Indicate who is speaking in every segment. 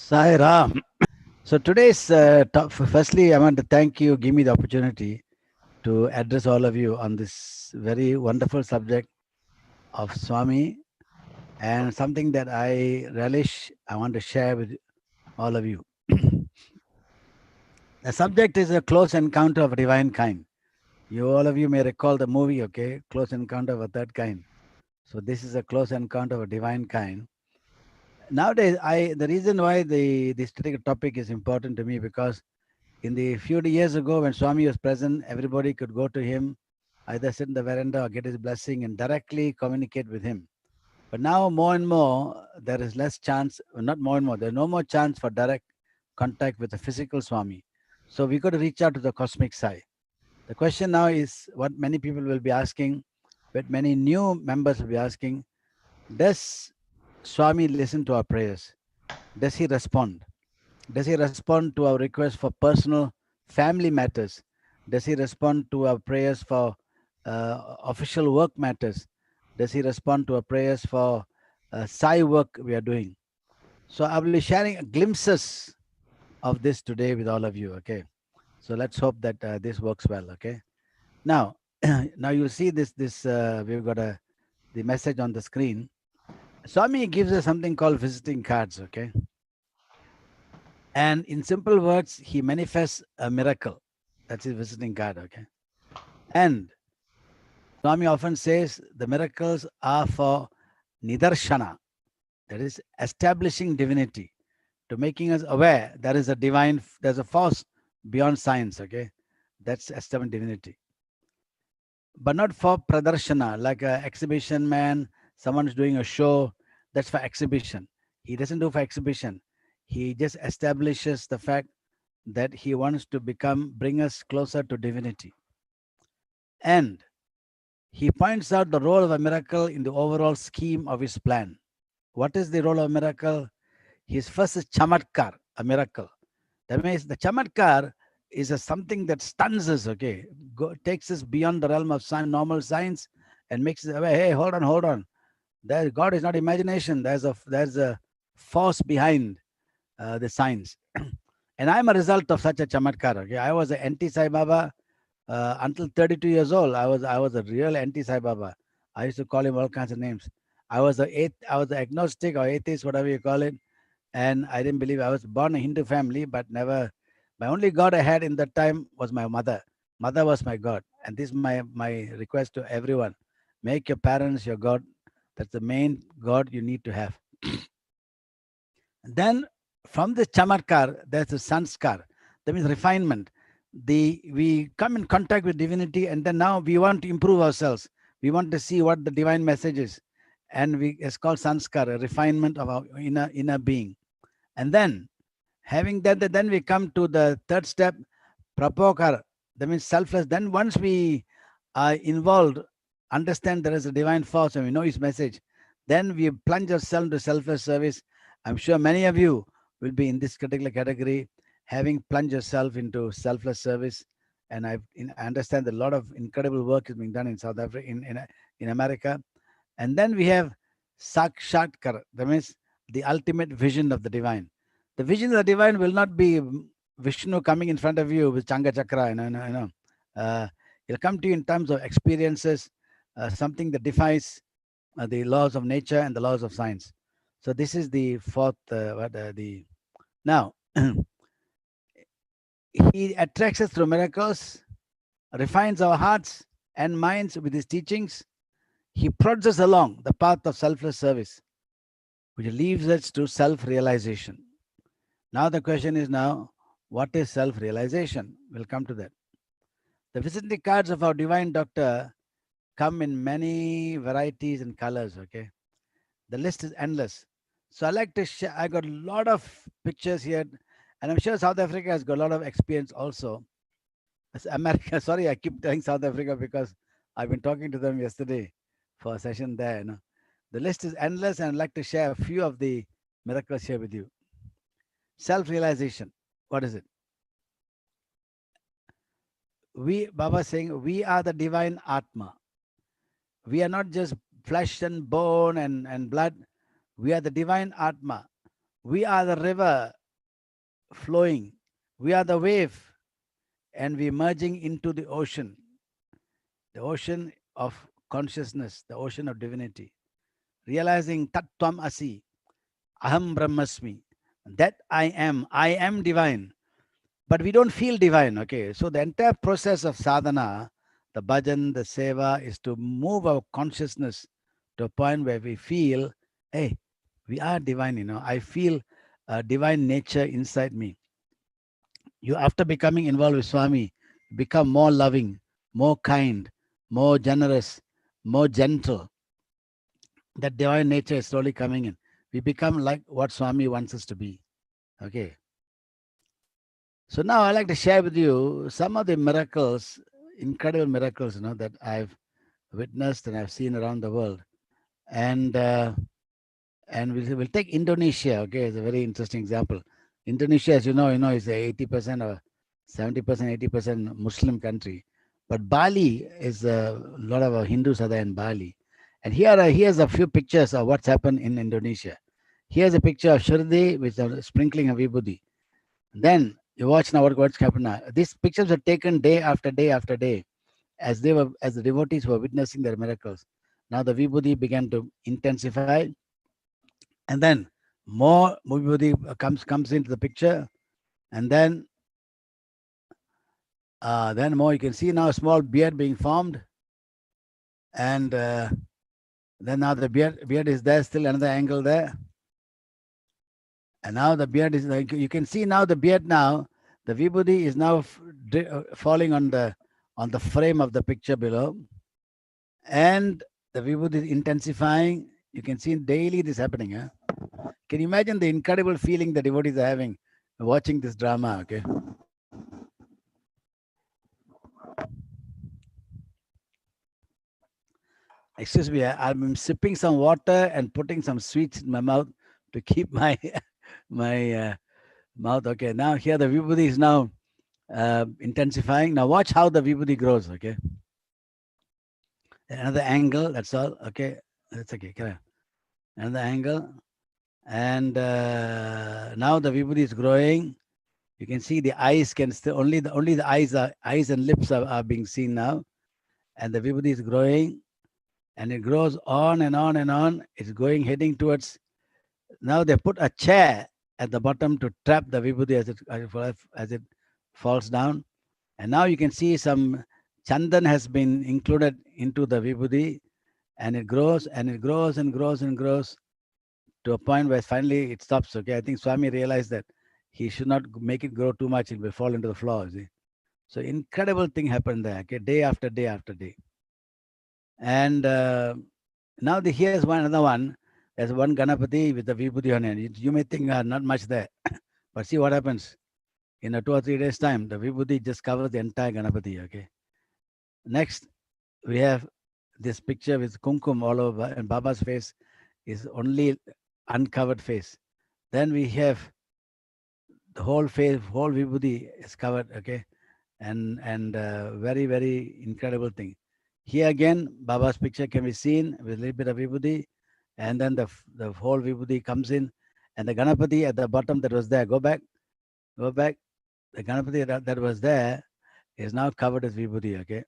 Speaker 1: Sai Ram. So today's firstly, I want to thank you. Give me the opportunity to address all of you on this very wonderful subject of Swami and something that I relish. I want to share with all of you. The subject is a close encounter of divine kind. You all of you may recall the movie, okay? Close encounter of a third kind. So this is a close encounter of a divine kind. Nowadays, the reason why this particular topic is important to me because in the few years ago when Swami was present, everybody could go to him, either sit in the veranda or get his blessing and directly communicate with him. But now more and more, there is less chance, not more and more, there's no more chance for direct contact with the physical Swami. So we got to reach out to the cosmic Sai. The question now is what many people will be asking, but many new members will be asking, does Swami listen to our prayers? Does he respond? Does he respond to our requests for personal family matters? Does he respond to our prayers for official work matters? Does he respond to our prayers for Sai work we are doing? So I will be sharing glimpses of this today with all of you. Okay. So let's hope that this works well. Okay. Now, now you'll see this. We've got the message on the screen. Swami gives us something called visiting cards. Okay. And in simple words, he manifests a miracle. That's his visiting card, okay? And Swami often says the miracles are for nidarshana, that is establishing divinity, to making us aware there is a divine, there's a force beyond science, okay? That's establishing divinity. But not for pradarshana, like an exhibition man, someone's doing a show, that's for exhibition. He doesn't do for exhibition. He just establishes the fact that he wants to bring us closer to divinity. And he points out the role of a miracle in the overall scheme of his plan. What is the role of a miracle? His first is chamatkar, a miracle. That means the chamatkar is something that stuns us, okay? Takes us beyond the realm of normal science and makes us aware, hey, hold on. God is not imagination. There's a force behind the science. And I'm a result of such a chamatkar. Okay? I was an anti-Sai Baba until 32 years old. I was a real anti-Sai Baba. I used to call him all kinds of names. I was an agnostic or atheist, whatever you call it, and I didn't believe. I was born in a Hindu family, but never. My only God I had in that time was my mother. Mother was my God, and this is my request to everyone: make your parents your God. That's the main God you need to have. Then from this chamatkar, there's a sanskar. That means refinement. We come in contact with divinity, and then now we want to improve ourselves. We want to see what the divine message is, and it's called sanskar, a refinement of our inner being. And then having that, then we come to the third step, prapokar. That means selfless. Then once we are involved, understand there is a divine force, and we know His message, then we plunge ourselves into selfless service. I'm sure many of you will be in this particular category, having plunged yourself into selfless service. And I understand that a lot of incredible work is being done in South Africa, in America. And then we have sakshatkar, that means the ultimate vision of the divine. The vision of the divine will not be Vishnu coming in front of you with Changa Chakra, it'll come to you in terms of experiences, something that defies the laws of nature and the laws of science. So this is the fourth, now, he attracts us through miracles, refines our hearts and minds with his teachings. He prods us along the path of selfless service, which leads us to self-realization. Now the question is what is self-realization? We'll come to that. The visiting cards of our divine doctor come in many varieties and colors, okay? The list is endless. So I like to share, I got a lot of pictures here, and I'm sure South Africa has got a lot of experience also. America, sorry, I keep telling South Africa because I've been talking to them yesterday for a session there. The list is endless, and I'd like to share a few of the miracles here with you. Self-realization, what is it? Baba is saying, we are the divine Atma. We are not just flesh and bone and blood. We are the divine Atma. We are the river flowing. We are the wave, and we merging into the ocean of consciousness, the ocean of divinity, realizing Tattvam Asi, Aham Brahmasmi, that I am divine. But we don't feel divine, okay? So the entire process of sadhana, the bhajan, the seva, is to move our consciousness to a point where we feel, hey, we are divine, I feel a divine nature inside me. You, after becoming involved with Swami, become more loving, more kind, more generous, more gentle. That divine nature is slowly coming in. We become like what Swami wants us to be. Okay. So now I'd like to share with you some of the miracles, incredible miracles, that I've witnessed and I've seen around the world. And we'll take Indonesia. Okay, it's a very interesting example. Indonesia, as you know, is a 80% or 70%, 80% Muslim country. But Bali is a lot of Hindus are there in Bali. And here's a few pictures of what's happened in Indonesia. Here's a picture of Shirdi with a sprinkling of Vibuthi. Then you watch now what's happened now. These pictures were taken day after day after day as the devotees were witnessing their miracles. Now the Vibhuti began to intensify, and then more Vibhuti comes into the picture, and then more you can see now a small beard being formed, and then now the beard is there, still another angle there, and now the beard is like you can see now the beard now. The Vibhuti is now falling on the frame of the picture below, and the Vibhuti is intensifying. You can see daily this happening. Huh? Can you imagine the incredible feeling the devotees are having watching this drama? Okay. Excuse me, I'm sipping some water and putting some sweets in my mouth to keep my my mouth. Okay. Now here the Vibhuti is now intensifying. Now watch how the Vibhuti grows. Okay. Another angle. That's all. Okay. That's okay. Correct. Another angle. And now the Vibhuti is growing. You can see the eyes can still only the eyes and lips are being seen now, and the Vibhuti is growing, and it grows on and on and on. It's going heading towards. Now they put a chair at the bottom to trap the Vibhuti as it falls down, and now you can see some chandan has been included into the Vibhuti, and it grows and it grows and grows and grows to a point where finally it stops. Okay, I think Swami realized that he should not make it grow too much; it will fall into the floor. See? So incredible thing happened there. Okay, day after day after day, and now here's another one. There's one Ganapati with the Vibhuti on it. You may think not much there, but see what happens. In a 2 or 3 days time, the Vibhuti just covers the entire Ganapati. Okay. Next, we have this picture with kumkum all over, and Baba's face is only uncovered face. Then we have the whole face, whole Vibhuti is covered. Okay, and very very incredible thing. Here again, Baba's picture can be seen with a little bit of Vibhuti, and then the whole Vibhuti comes in, and the Ganapati at the bottom that was there. Go back, go back. The Ganapati that was there is now covered with Vibhuti. Okay.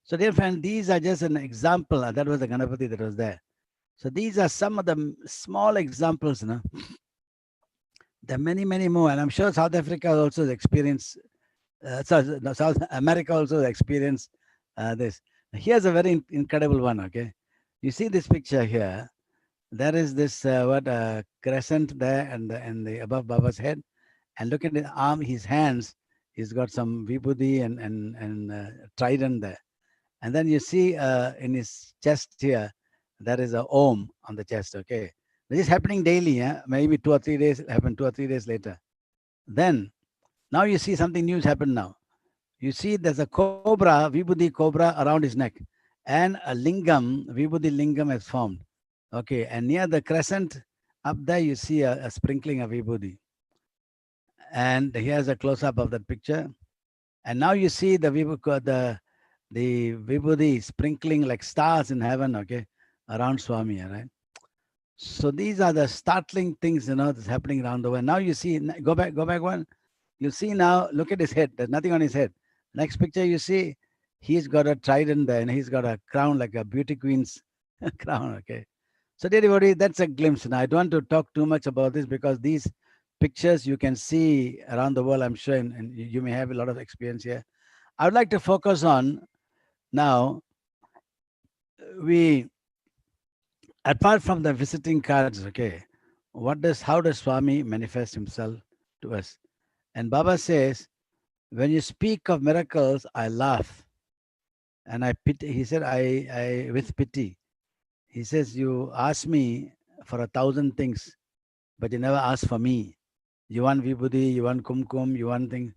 Speaker 1: So dear friend, these are just an example. That was the Ganapati that was there. So these are some of the small examples. There are many, many more. And I'm sure South Africa also experienced, South America also experienced this. Here's a very incredible one. Okay. You see this picture here. There is this crescent there and the above Baba's head. And look at his arm, his hands. He's got some vibhuti and trident there. And then you see in his chest here, there is a Om on the chest. Okay. This is happening daily. Yeah? Maybe 2 or 3 days, it happened 2 or 3 days later. Then, now you see something new has happened now. You see there's a cobra, Vibhuti cobra around his neck. And a lingam, Vibhuti lingam has formed. Okay. And near the crescent, up there you see a sprinkling of Vibhuti. And here's a close-up of that picture. And now you see the Vibhuti sprinkling like stars in heaven, okay, around Swami, right? So these are the startling things, that's happening around the world. Now you see, go back one. You see now, look at his head. There's nothing on his head. Next picture you see, he's got a trident there and he's got a crown like a beauty queen's crown. Okay. So everybody, that's a glimpse. Now I don't want to talk too much about this because these pictures you can see around the world, I'm sure, and you may have a lot of experience here. I would like to focus on now, we, apart from the visiting cards, okay, how does Swami manifest himself to us? And Baba says, when you speak of miracles, I laugh and I pity. He said, I with pity. He says, you ask me for 1,000 things, but you never ask for me. You want Vibuthi, you want Kumkum, you want things.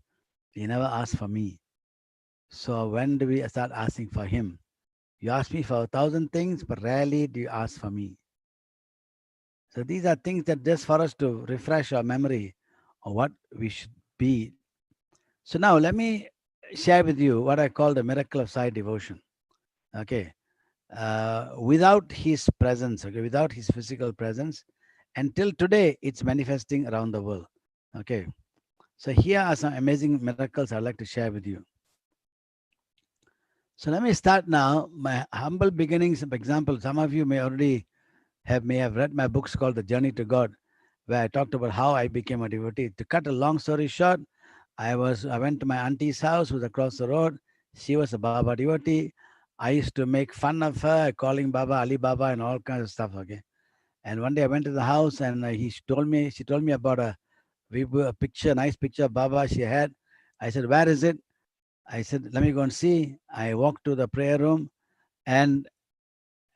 Speaker 1: You never ask for me. So when do we start asking for him? You ask me for 1,000 things, but rarely do you ask for me. So these are things that just for us to refresh our memory of what we should be. So now let me share with you what I call the miracle of Sai devotion. Okay. Without his presence, okay, without his physical presence, until today, it's manifesting around the world. Okay. So here are some amazing miracles I'd like to share with you. So let me start now. My humble beginnings, for example, some of you may have read my books called The Journey to God, where I talked about how I became a devotee. To cut a long story short, I went to my auntie's house, who was across the road. She was a Baba devotee. I used to make fun of her, calling Baba Ali Baba and all kinds of stuff. Okay. And one day I went to the house and she told me about a picture, nice picture of Baba she had. I said, where is it? I said, let me go and see. I walked to the prayer room, and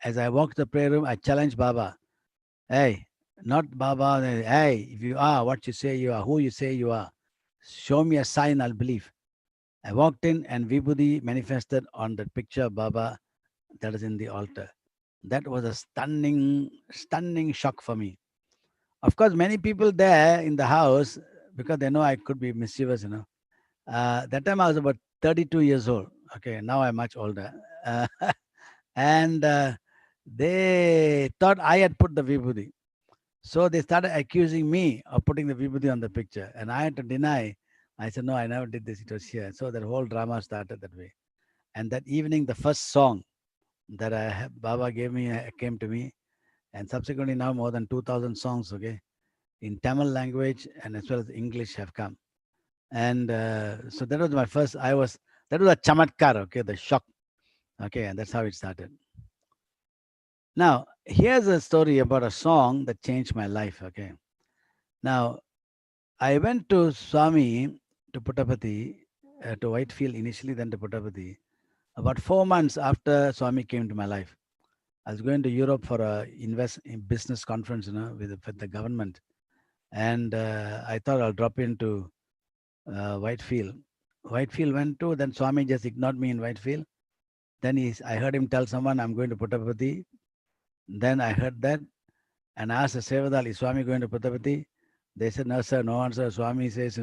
Speaker 1: as I walked to the prayer room, I challenged Baba. Hey, not Baba. Hey, if you are what you say you are, who you say you are, show me a sign, I'll believe. I walked in and Vibuthi manifested on the picture of Baba that is in the altar. That was a stunning shock for me. Of course, many people there in the house, because they know I could be mischievous. That time I was about 32 years old. Okay, now I'm much older. Uh, and they thought I had put the Vibhuti. So they started accusing me of putting the Vibhuti on the picture. And I had to deny. I said, no, I never did this. It was here. So that whole drama started that way. And that evening, the first song that Baba gave me came to me. And subsequently now more than 2,000 songs, okay, in Tamil language and as well as English have come. And so that was my first, that was a chamatkar, okay, the shock. Okay, and that's how it started. Now, here's a story about a song that changed my life, okay. Now, I went to Swami, to Puttaparthi, to Whitefield initially, then to Puttaparthi, about 4 months after Swami came to my life. I was going to Europe for a business conference, with the government. And I thought I'll drop into Whitefield. Whitefield went to, then Swami just ignored me in Whitefield. Then I heard him tell someone, I'm going to Puttaparthi. Then I heard that and I asked the Sevadal, is Swami going to Puttaparthi? They said, no, sir, no answer. Swami says,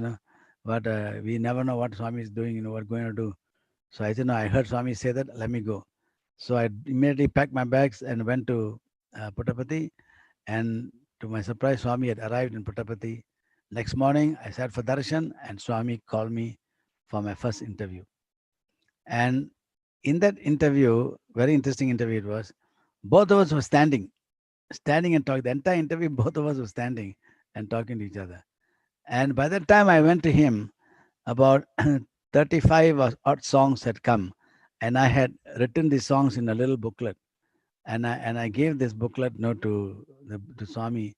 Speaker 1: but we never know what Swami is doing, what going to do. So I said, no, I heard Swami say that, let me go. So I immediately packed my bags and went to Puttaparthi. And to my surprise, Swami had arrived in Puttaparthi. Next morning, I sat for darshan and Swami called me for my first interview. And in that interview, very interesting interview it was, both of us were standing and talking. The entire interview, both of us were standing and talking to each other. And by that time, I went to him, about 35 odd songs had come. And I had written these songs in a little booklet. And I gave this booklet to Swami.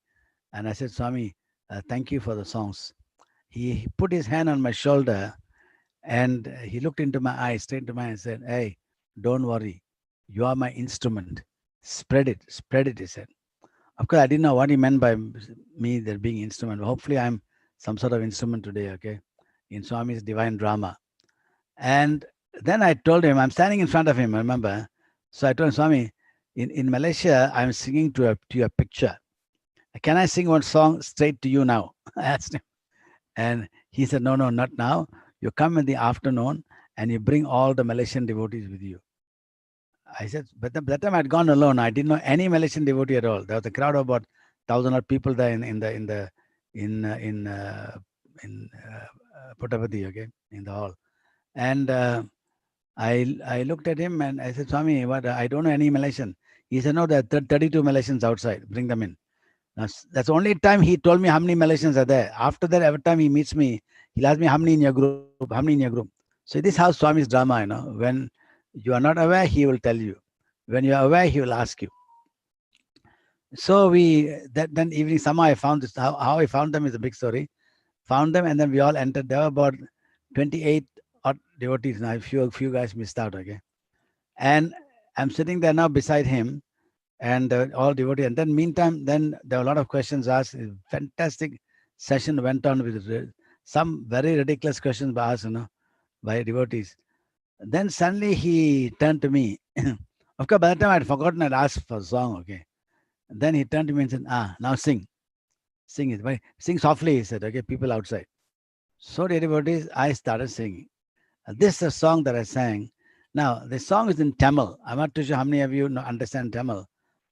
Speaker 1: And I said, Swami, thank you for the songs. He put his hand on my shoulder and he looked into my eyes, straight into my eyes, and said, hey, don't worry. You are my instrument. Spread it, he said. Of course, I didn't know what he meant by me there being instrument. Hopefully, I'm some sort of instrument today, okay, in Swami's divine drama. And then I told him, I'm standing in front of him, remember? So I told him, Swami, in Malaysia, I'm singing to your picture. Can I sing one song straight to you now? I asked him. And he said, no, not now. You come in the afternoon and you bring all the Malaysian devotees with you. I said, but that time I'd gone alone. I didn't know any Malaysian devotee at all. There was a crowd of about 1,000 people there in uh, in uh, Puttaparthi, okay, in the hall. And I looked at him and I said, Swami, what? I don't know any Malaysian. He said, no, there are 32 Malaysians outside. Bring them in. That's the only time he told me how many Malaysians are there. After that, every time he meets me, he'll ask me how many in your group, how many in your group. So this is how Swami's drama, When you are not aware, he will tell you. When you are aware, he will ask you. So then evening somehow I found this. How I found them is a big story. Found them and then we all entered. There were about 28 odd devotees. Now a few guys missed out. Okay, and I'm sitting there now beside him and all devotees. And then meantime, then there were a lot of questions asked. A fantastic session went on with some very ridiculous questions by us, by devotees. Then suddenly he turned to me. Of course, by the time I'd forgotten, I'd asked for a song. Okay. And then he turned to me and said, now sing. Sing it. Sing softly, he said, okay, people outside. So, dear devotees, I started singing. This is a song that I sang. Now, the song is in Tamil. I'm not too sure how many of you understand Tamil,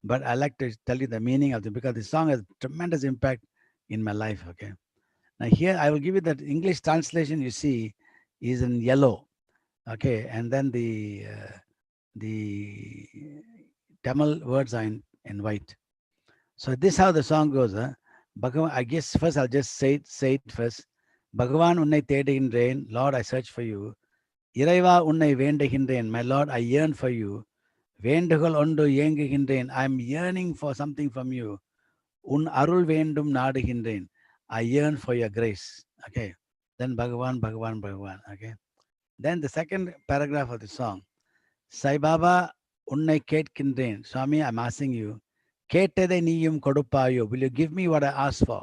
Speaker 1: but I like to tell you the meaning of it because the song has tremendous impact in my life. Okay. Now, here I will give you that English translation you see is in yellow. Okay. And then the Tamil words are in white. So this is how the song goes. Bhagavan, I guess first I'll just say it first. Bhagavan unnai தேடுகின்றேன், Lord, I search for you. இறைவா உன்னை வேண்டுகின்றேன், my Lord, I yearn for you. வேண்டுகோள் ஒன்று ஏங்குகின்றேன், I'm yearning for something from you. உன் அருள் வேண்டும் நாடுகின்றேன், I yearn for your grace. Okay. Then Bhagavan, Bhagavan, Bhagavan. Okay. Then the second paragraph of the song. Sai Baba உன்னை கேட்கின்றேன். Swami, I'm asking you. கேட்டதை நீயும் கொடுப்பாயோ. Will you give me what I asked for?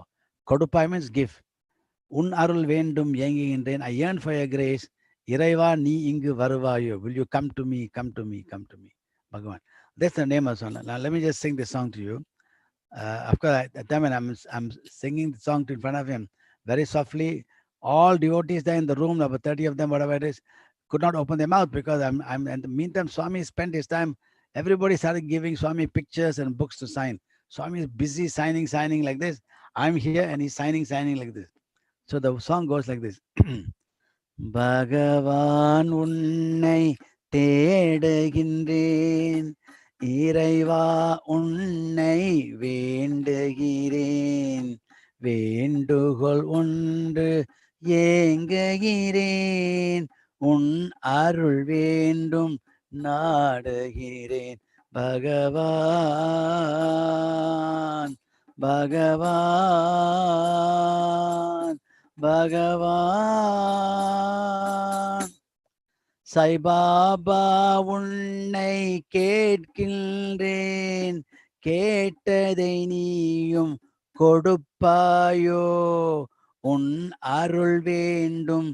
Speaker 1: கொடுப்பாய் means give. உன் அருள் வேண்டும் ஏங்குகின்றேன். I yearn for your grace. இறைவா நீ இங்கு வருவாயோ. Will you come to me, come to me, come to me. Bhagavan. That's the name of the song. Now let me just sing this song to you. Of course, at that time when I'm singing the song in front of him very softly, all devotees there in the room, about 30 of them, whatever it is, could not open their mouth because I'm in the meantime, Swami spent his time. Everybody started giving Swami pictures and books to sign. Swami is busy signing like this. I'm here and he's signing like this. So the song goes like this. Bhagavan உன்னை தேடுகின்றேன், இறைவா உன்னை வேண்டுகிறேன், வேண்டுகோள் ஒன்று ஏங்குகிறேன், உன் அருள் வேண்டும் நாடுகிறேன். Bhagavan, Bhagavan, Bhagavan. Sai Baba உன்னை கேட்கின்றேன், கேட்டதை நீயும் கொடுப்பாயோ, உன் அருள் வேண்டும்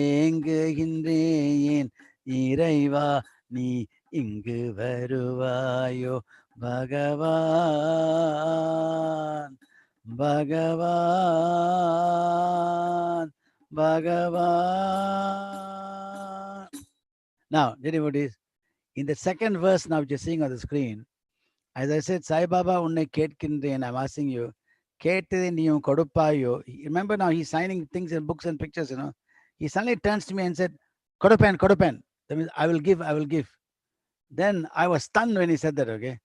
Speaker 1: ஏங்குகின்றேன், இறைவா நீ இங்கு வருவாயோ. Bhagavan, Bhagavan, Bhagavan. Now, devotees, in the second verse now which you're seeing on the screen, as I said, Sai Baba உன்னை கேட்கின்றேன், I'm asking you, கேட்டதை நீயும் கொடுப்பாயோ. Remember now he's signing things in books and pictures, He suddenly turns to me and said, Kodupen. That means I will give. Then I was stunned when he said that, okay.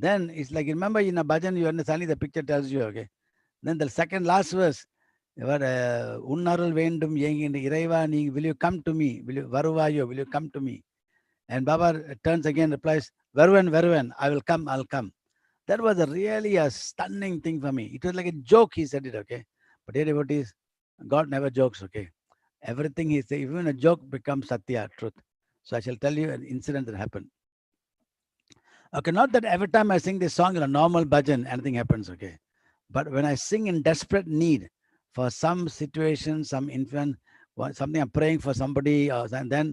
Speaker 1: Then it's like, remember in a bhajan, you understand, the picture tells you, okay. Then the second last verse, உன்னருள் வேண்டும் ஏங்கின்ற இறைவா நீ, will you come to me, வருவாயோ, will you come to me? And Baba turns again, replies, Varuvan, I'll come. That was really a stunning thing for me. It was like a joke, he said it, okay. But dear devotees, God never jokes, okay. Everything he says, even a joke becomes satya, truth. So I shall tell you an incident that happened. Okay, not that every time I sing this song in a normal bhajan, anything happens, okay. But when I sing in desperate need for some situation, some infant, something I'm praying for somebody, and then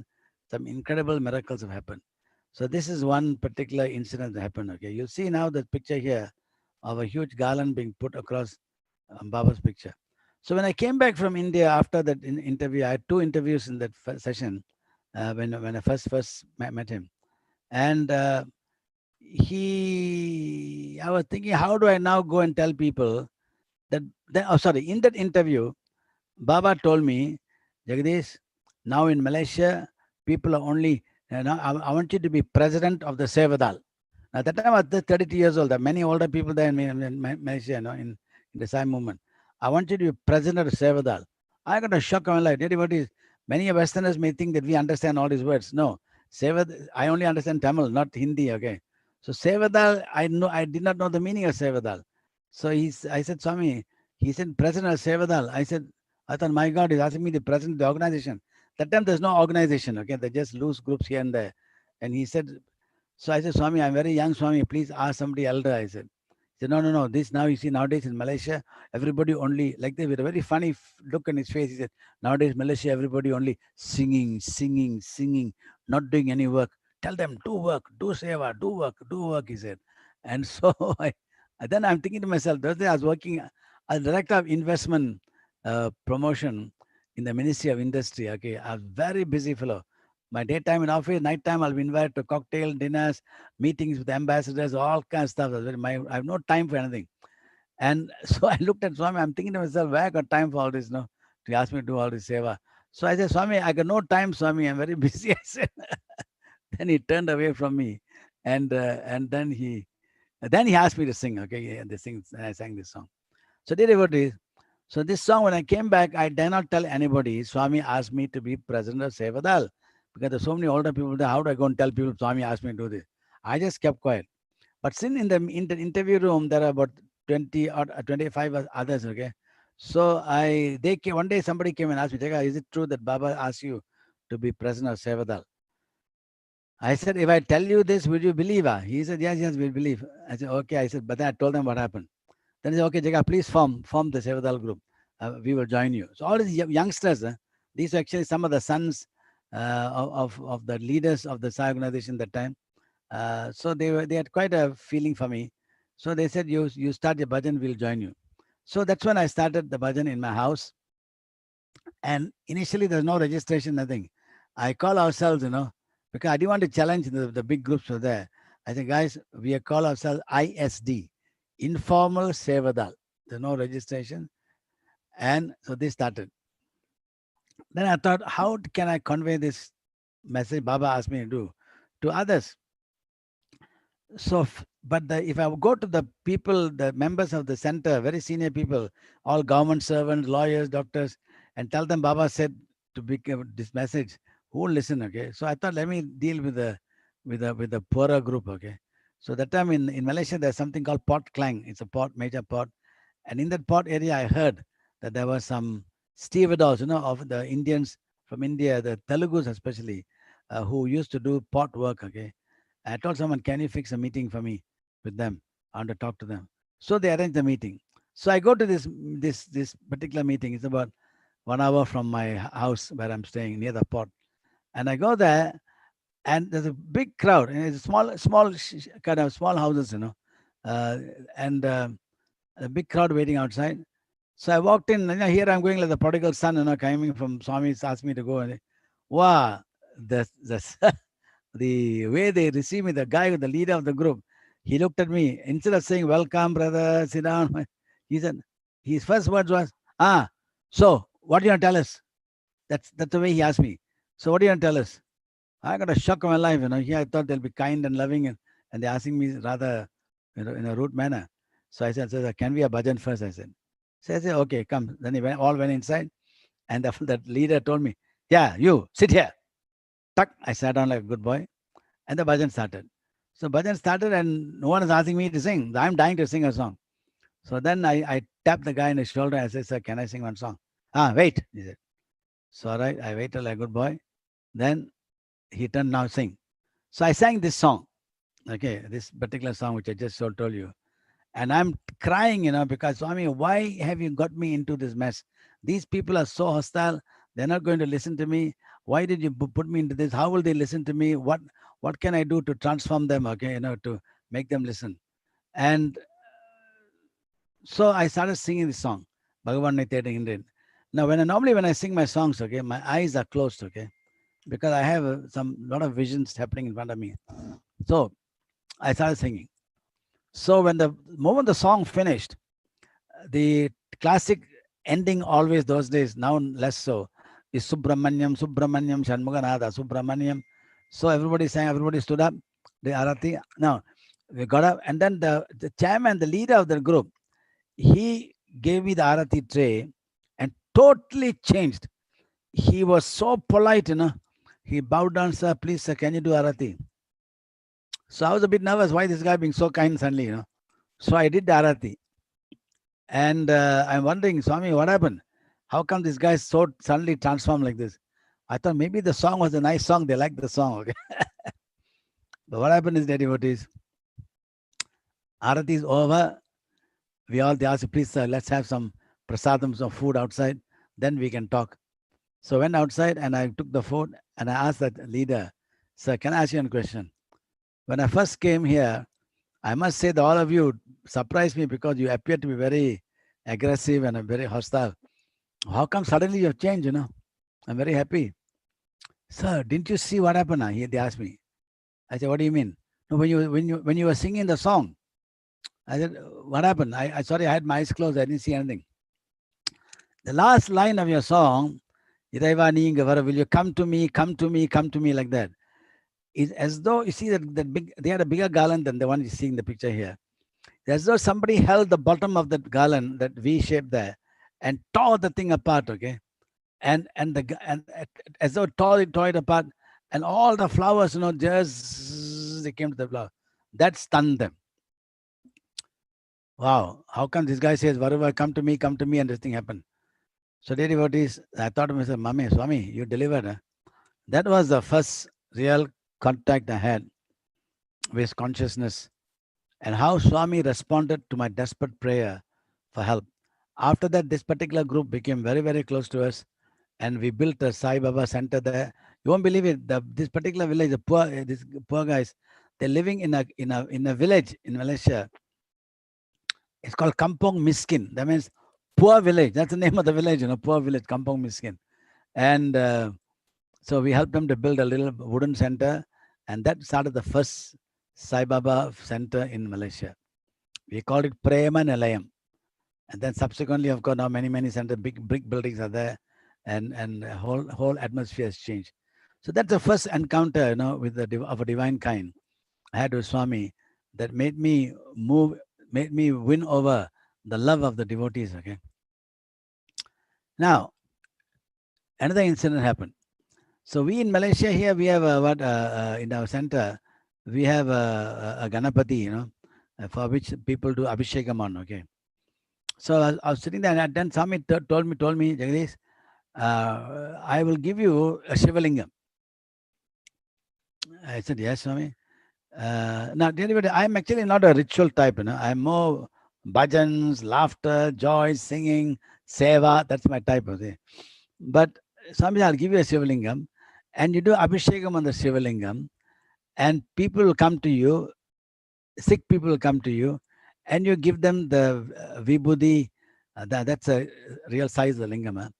Speaker 1: some incredible miracles have happened. So this is one particular incident that happened, okay. You'll see now the picture here of a huge garland being put across Baba's picture. So when I came back from India after that interview, I had 2 interviews in that session when I first met him. And I was thinking, how do I now go and tell people that, oh, sorry, in that interview, Baba told me, Jagadish, now in Malaysia, people are only, I want you to be president of the Sevadal. Now, at that time, I was 32 years old. There are many older people there in Malaysia, in the Sai movement. I want you to be president of Sevadal. I got a shock on my life. Many Westerners may think that we understand all these words. No, Sevadal, I only understand Tamil, not Hindi, okay? So Sevadal, I did not know the meaning of Sevadal. So I said, Swami, he said, president of Sevadal. I thought, my God, he's asking me the president of the organization. That time there's no organization, okay? They just loose groups here and there. And he said, so I said, Swami, I'm very young, Swami. Please ask somebody elder. I said. He said, no, no, no. This now, you see, nowadays in Malaysia, everybody only, like that, with a very funny look on his face. He said, nowadays, Malaysia, everybody only singing, singing, singing, not doing any work. Tell them, do work, do seva, do work, he said. And so then I'm thinking to myself, those days I was working as director of investment promotion in the Ministry of Industry. Okay, I was very busy fellow. My daytime in office, nighttime I'll be invited to cocktail dinners, meetings with ambassadors, all kinds of stuff. I have no time for anything. And so I looked at Swami. I'm thinking to myself, where I got time for all this? No, to ask me to do all this seva. So I said, Swami, I got no time, Swami. I'm very busy. I said. Then he turned away from me, and then he asked me to sing. Okay, yeah, and I sang this song. So devotees. So this song, when I came back, I dare not tell anybody. Swami asked me to be president of Sevadal because there's so many older people there. How do I go and tell people Swami asked me to do this? I just kept quiet. But since in the interview room there are about 20 or 25 others, okay. So one day somebody came and asked me, Jaga, is it true that Baba asked you to be president of Sevadal? I said, if I tell you this, will you believe? He said, yes, yes, we'll believe. I said, okay. I said, but then I told them what happened. Then he said, okay, Jaga, please form the Sevadal group. We will join you. So all these youngsters, these are actually some of the sons of the leaders of the Sai organization that time. So they had quite a feeling for me. So they said, you start your bhajan, we'll join you. So that's when I started the bhajan in my house. And initially there's no registration, nothing. I call ourselves, because I didn't want to challenge the big groups were there. I said, guys, we call ourselves ISD, Informal Sevadal. There's no registration. And so they started. Then I thought, how can I convey this message Baba asked me to do to others? So, if I go to the people, the members of the center, very senior people, all government servants, lawyers, doctors, and tell them Baba said to give this message, who will listen? Okay. So I thought, let me deal with the poorer group. Okay. So that time in Malaysia, there's something called Port Klang. It's a port, major port. And in that port area, I heard that there were some stevedores, of the Indians from India, the Telugus especially, who used to do port work. Okay. I told someone, can you fix a meeting for me with them? I want to talk to them. So they arranged the meeting. So I go to this particular meeting. It's about 1 hour from my house where I'm staying near the port. And I go there, and there's a big crowd. And it's small kind of small houses, and a big crowd waiting outside. So I walked in, and here I'm going like the prodigal son, coming from Swami's asked me to go. And wow, the the way they received me, the guy, the leader of the group, he looked at me. Instead of saying, welcome, brother, sit down, he said, his first words was, so what do you want to tell us? That's the way he asked me. So what do you want to tell us? I got a shock of my life, Here I thought they'll be kind and loving, and they're asking me rather, in a rude manner. So I said, can we have bhajan first? I said. So I said, okay, come. Then all went inside, and that leader told me, yeah, you sit here. Tuck. I sat down like a good boy, and the bhajan started. So bhajan started, and no one is asking me to sing. I'm dying to sing a song. So then I tapped the guy in the shoulder. I said, sir, can I sing one song? Wait, he said. So all right, I waited like a good boy. Then he turned, now sing. So I sang this song, okay, this particular song which I just told you. And I'm crying, because Swami, why have you got me into this mess? These people are so hostile. They're not going to listen to me. Why did you put me into this? How will they listen to me? What can I do to transform them? Okay, to make them listen. And so I started singing this song, Bhagawan. Now, normally when I sing my songs, okay, my eyes are closed, okay. because I have some lot of visions happening in front of me. So I started singing. So when the moment the song finished, the classic ending always those days, now less so, is Subramanyam, Subramanyam, Shanmuganatha, Subramanyam. So everybody sang, everybody stood up, the Arati. Now we got up, and then the chairman, the leader of the group, he gave me the Arati tray and totally changed. He was so polite, He bowed down, sir, please, sir, can you do Arati? So I was a bit nervous. Why this guy being so kind suddenly? So I did the Arati. And I'm wondering, Swami, what happened? How come this guy so suddenly transformed like this? I thought maybe the song was a nice song. They liked the song. Okay. But what happened is, devotees, Arati is over. They asked, please, sir, let's have some prasadam, some food outside. Then we can talk. So I went outside and I took the food and I asked that leader, sir, can I ask you a question? When I first came here, I must say that all of you surprised me because you appear to be very aggressive and very hostile. How come suddenly you have changed, I'm very happy. Sir, didn't you see what happened? They asked me. I said, what do you mean? No, when you were singing the song, I said, what happened? I sorry, I had my eyes closed. I didn't see anything. The last line of your song, will you come to me, come to me, come to me, like that. Is as though you see that big, they had a bigger garland than the one you see in the picture here. It's as though somebody held the bottom of that garland, that V shape there, and tore the thing apart, okay? And as though tore it apart, and all the flowers, just they came to the flower. That stunned them. Wow, how come this guy says, whatever, come to me, and this thing happened? So, dear devotees, I thought to myself, Mami, Swami, you delivered. Huh? That was the first real contact I had with consciousness, and how Swami responded to my desperate prayer for help. After that, this particular group became very, very close to us, and we built a Sai Baba center there. You won't believe it. This particular village, these poor guys, they're living in a village in Malaysia. It's called Kampong Miskin. That means poor village. That's the name of the village, poor village, Kampong Miskin. And so we helped them to build a little wooden center, and that started the first Sai Baba center in Malaysia. We called it Prema Nilayam. And then subsequently, of course, now many centers, big brick buildings are there, and the whole atmosphere has changed. So that's the first encounter, with of a divine kind I had with Swami, that made me win over the love of the devotees. Okay. Now, another incident happened. So we in Malaysia here, we have in our center, we have a Ganapati, for which people do Abhishekam on. Okay. So I was sitting there, and then Swami told me, Jagadeesh, I will give you a Shivalingam. I said, yes, Swami. Now, I'm actually not a ritual type, I'm more bhajans, laughter, joy, singing, seva. That's my type of thing. But Swami, I'll give you a Shivalingam, and you do Abhishekam on the Shivalingam, and people will come to you, sick people will come to you, and you give them the Vibuthi. That's a real size of the lingam.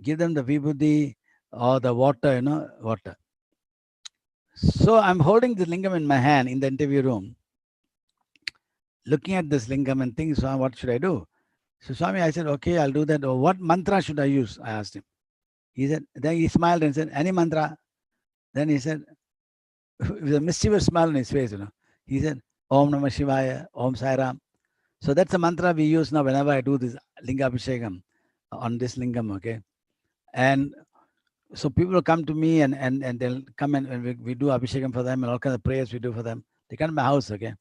Speaker 1: Give them the Vibuthi or the water, water. So I'm holding the lingam in my hand in the interview room, looking at this lingam and thinking, Swami, what should I do? So Swami, I said, okay, I'll do that. Or what mantra should I use? I asked him. He said, then he smiled and said, any mantra. Then he said, with a mischievous smile on his face, he said, Om Namah Shivaya, Om Sai Ram. So that's a mantra we use now whenever I do this Linga Abhishekam on this lingam, okay? And so people will come to me and they'll come and we do Abhishekam for them and all kinds of prayers we do for them. They come to my house, okay?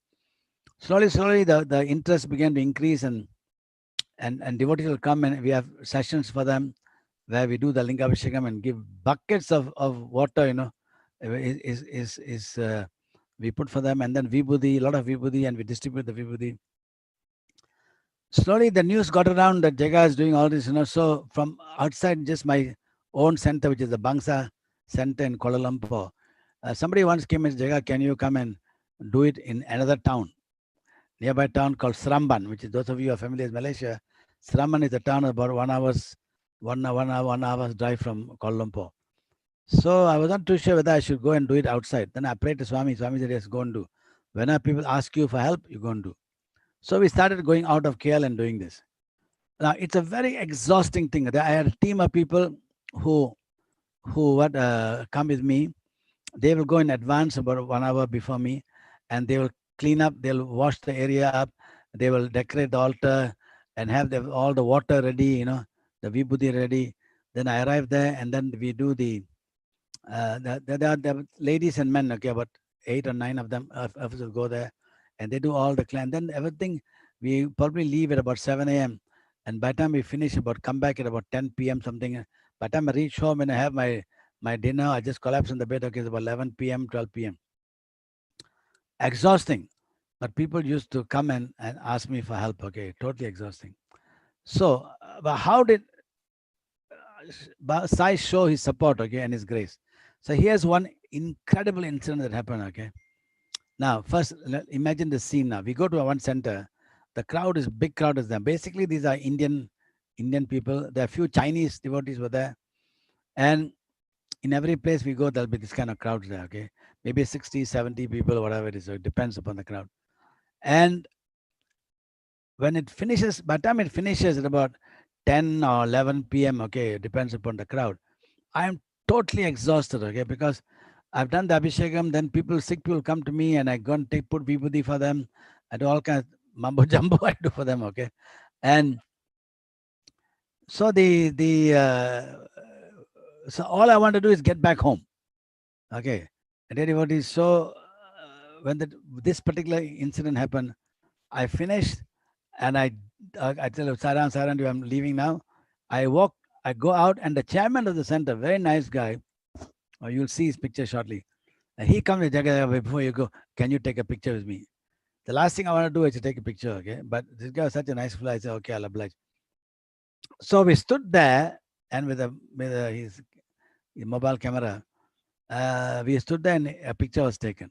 Speaker 1: Slowly, the interest began to increase, and devotees will come, and we have sessions for them where we do the Linga Abhishekam and give buckets of water, we put for them, and then Vibuthi, a lot of Vibuthi, and we distribute the Vibuthi. Slowly, the news got around that Jaga is doing all this, So from outside just my own center, which is the Bangsa Center in Kuala Lumpur, somebody once came and said, Jaga, can you come and do it in another town, nearby town called Seremban, which is, those of you who are familiar with Malaysia, Seremban is a town about 1 hour's drive from Kuala Lumpur. So I was not too sure whether I should go and do it outside. Then I prayed to Swami. Swami said, yes, go and do. Whenever people ask you for help, you go and do. So we started going out of KL and doing this. Now it's a very exhausting thing. I had a team of people who come with me. They will go in advance about 1 hour before me, and they will clean up. They'll wash the area up. They will decorate the altar and have all the water ready. The Vibuthi ready. Then I arrive there, and then we do the ladies and men. Okay, about 8 or 9 of them officers go there, and they do all the clean. Then everything we probably leave at about 7 a.m. And by the time we finish, come back at about 10 p.m. something. By the time I reach home and I have my dinner, I just collapse in the bed. Okay, it's about 11 p.m., 12 p.m. Exhausting. But people used to come and ask me for help. Okay, totally exhausting. So, but how did Sai show his support, okay, and his grace? So here's one incredible incident that happened, okay. Now, first, imagine the scene now. We go to one center. The crowd is big crowd is there. Basically, these are Indian people. There are a few Chinese devotees were there. And in every place we go, there'll be this kind of crowds there, okay. Maybe 60, 70 people, whatever it is. So it depends upon the crowd. And when it finishes, by the time it finishes at about 10 or 11 p.m., okay, it depends upon the crowd. I am totally exhausted, okay, because I've done the Abhishekam, then sick people come to me and I go and put Vibuthi for them. I do all kinds of mumbo jumbo I do for them, okay. And so so all I want to do is get back home, okay. And everybody, so when this particular incident happened, I finished and I tell him, Saran, I'm leaving now. I go out, and the chairman of the center, very nice guy, you'll see his picture shortly. And he comes to Jaga, before you go, can you take a picture with me? The last thing I want to do is to take a picture, okay? But this guy was such a nice fellow. I said, okay, I'll oblige. So we stood there, and with his mobile camera, we stood there, and a picture was taken.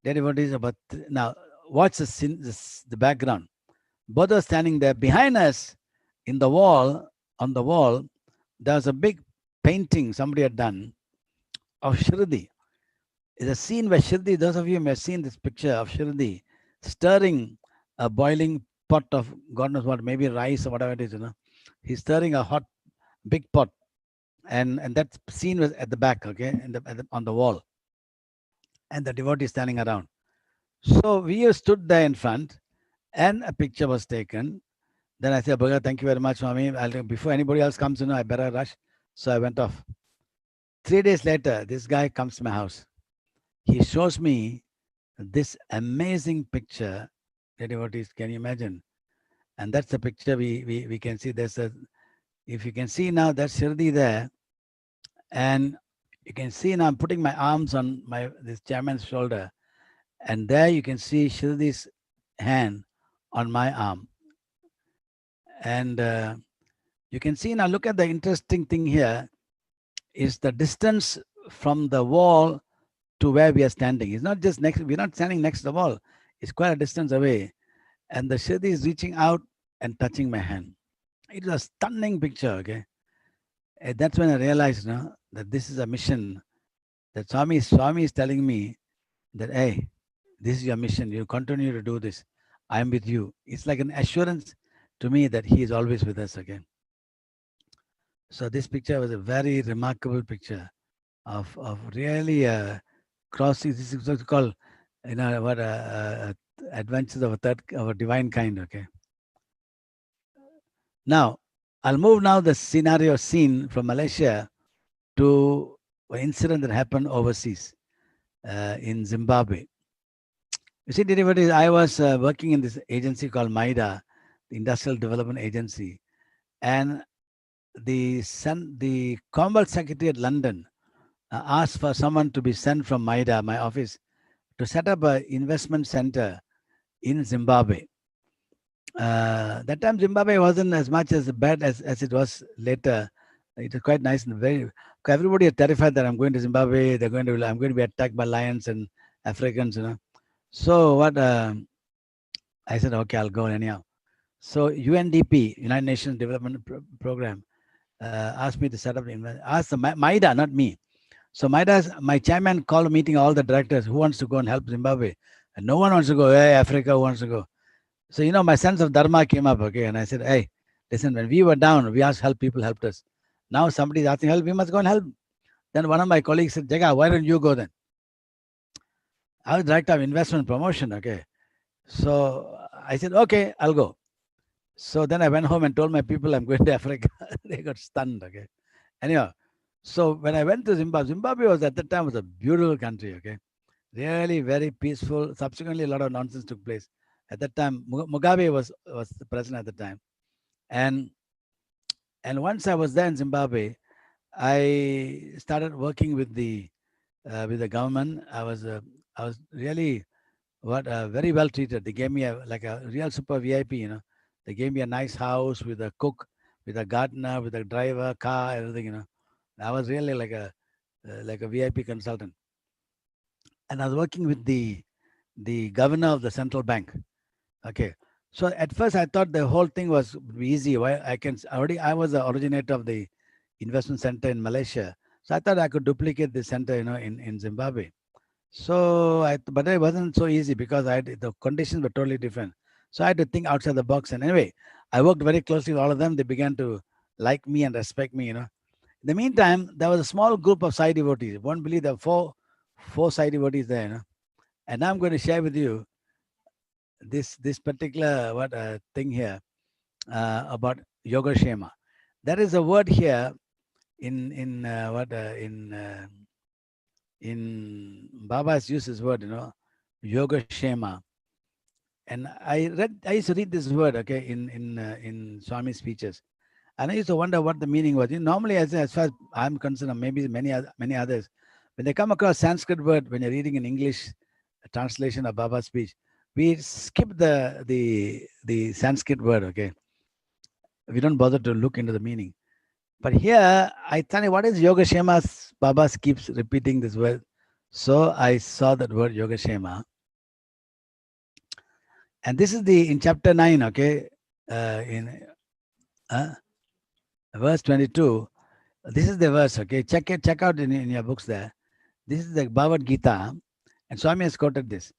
Speaker 1: Everybody's about now. Watch the scene, the background. Both are standing there. Behind us, on the wall, there was a big painting somebody had done of Shirdi. It's a scene where Shirdi, those of you may have seen this picture of Shirdi stirring a boiling pot of God knows what, maybe rice or whatever it is, He's stirring a hot, big pot. And that scene was at the back, okay, on the wall. And the devotee standing around. So we stood there in front, and a picture was taken. Then I said, Bhagat, thank you very much, Swami. Before anybody else comes, I better rush. So I went off. 3 days later, this guy comes to my house. He shows me this amazing picture. Devotees, can you imagine? And that's the picture we can see. If you can see now, that's Shirdi there. And you can see now I'm putting my arms on this chairman's shoulder. And there you can see Shirdi's hand on my arm. And you can see now, look at the interesting thing here is the distance from the wall to where we are standing. It's not just we're not standing next to the wall. It's quite a distance away. And the Shirdi is reaching out and touching my hand. It was a stunning picture, okay? And that's when I realized that this is a mission. That Swami is telling me that, hey, this is your mission. You continue to do this. I am with you. It's like an assurance to me that he is always with us again. So this picture was a very remarkable picture of really crossing. This is what's called, adventures of a divine kind. Okay. Now I'll move the scene from Malaysia to an incident that happened overseas in Zimbabwe. You see, everybody, I was working in this agency called MIDA, the Industrial Development Agency, and the Commonwealth Secretary at London asked for someone to be sent from MIDA, my office, to set up an investment center in Zimbabwe. That time Zimbabwe wasn't as much as bad as it was later. It was quite nice and very. Everybody is terrified that I'm going to Zimbabwe. I'm going to be attacked by lions and Africans, So what I said, okay, I'll go anyhow. So UNDP, United Nations Development Program, asked me to set up asked the MIDA, not me. So my chairman called a meeting all the directors who wants to go and help Zimbabwe. And no one wants to go. Hey, Africa, who wants to go? So, my sense of dharma came up, okay? And I said, hey, listen, when we were down, we asked help, people helped us. Now somebody's asking help, we must go and help. Then one of my colleagues said, Jaga, why don't you go then? I was director of investment promotion, okay? So I said, okay, I'll go. So then I went home and told my people I'm going to Africa. They got stunned, okay? Anyhow, so when I went to Zimbabwe, Zimbabwe was at the time was a beautiful country, okay? Really very peaceful. Subsequently, a lot of nonsense took place. At that time, Mugabe was the president at the time. And once I was there in Zimbabwe, I started working with the government. I was really very well treated. They gave me like a real super VIP. They gave me a nice house with a cook, with a gardener, with a driver, car, everything. I was really like a VIP consultant, and I was working with the governor of the central bank. Okay, so at first I thought the whole thing was easy. Why I was the originator of the investment center in Malaysia, so I thought I could duplicate this center, in Zimbabwe. So but it wasn't so easy because the conditions were totally different. So I had to think outside the box. And anyway, I worked very closely with all of them. They began to like me and respect me. In the meantime, there was a small group of Sai devotees. You won't believe there were four Sai devotees there. And now I'm going to share with you this particular thing here about Yogashema. There is a word here in Baba's used this word, Yogashema. And I used to read this word, okay, in Swami's speeches, and I used to wonder what the meaning was. Normally, as far as I'm concerned, or maybe many others, when they come across Sanskrit word, when you're reading an English translation of Baba's speech, we skip the Sanskrit word, okay. We don't bother to look into the meaning. But here, I tell you, what is Yogashema? Baba keeps repeating this word. So I saw that word Yogashema. And this is in chapter 9, okay, in verse 22. This is the verse, okay. Check out in your books there. This is the Bhagavad Gita. And Swami has quoted this.